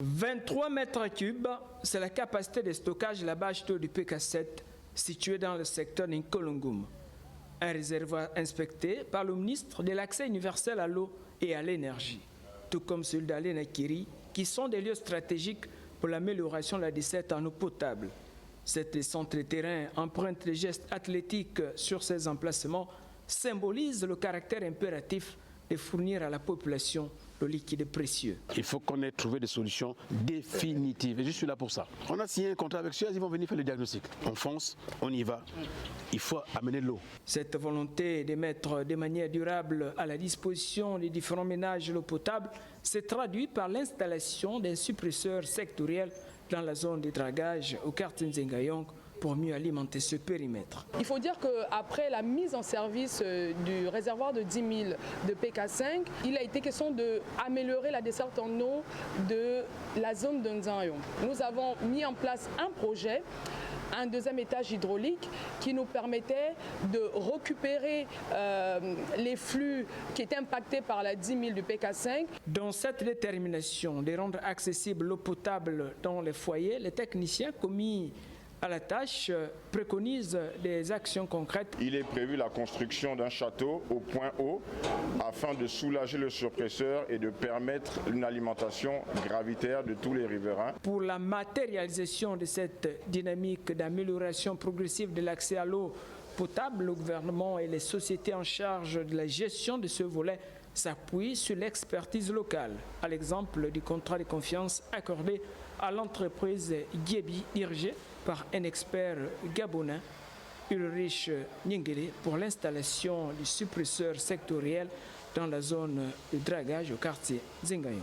23 mètres cubes, c'est la capacité de stockage de la bâche d'eau du PK7 située dans le secteur d'Inkolongum. Un réservoir inspecté par le ministre de l'Accès universel à l'eau et à l'énergie, tout comme celui d'Alenakiri, qui sont des lieux stratégiques pour l'amélioration de la desserte en eau potable. Cette centre terrain empreinte de gestes athlétiques sur ces emplacements symbolise le caractère impératif de fournir à la population le liquide précieux. Il faut qu'on ait trouvé des solutions définitives et je suis là pour ça. On a signé un contrat avec Suez, ils vont venir faire le diagnostic. On fonce, on y va. Il faut amener l'eau. Cette volonté de mettre de manière durable à la disposition des différents ménages l'eau potable se traduit par l'installation d'un suppresseur sectoriel dans la zone de dragage au quartier Nzengayong pour mieux alimenter ce périmètre. Il faut dire qu'après la mise en service du réservoir de 10 000 de PK5, il a été question d'améliorer la desserte en eau de la zone de Nzengayong. Nous avons mis en place un projet, un deuxième étage hydraulique qui nous permettait de récupérer les flux qui étaient impactés par la 10 000 du PK5. Dans cette détermination de rendre accessible l'eau potable dans les foyers, les techniciens commis à la tâche préconise des actions concrètes. Il est prévu la construction d'un château au point haut afin de soulager le surpresseur et de permettre une alimentation gravitaire de tous les riverains. Pour la matérialisation de cette dynamique d'amélioration progressive de l'accès à l'eau potable, le gouvernement et les sociétés en charge de la gestion de ce volet s'appuient sur l'expertise locale, à l'exemple du contrat de confiance accordé à l'entreprise Giebi dirigée par un expert gabonais, Ulrich Nyengele, pour l'installation du suppresseur sectoriel dans la zone de dragage au quartier Nzengayong.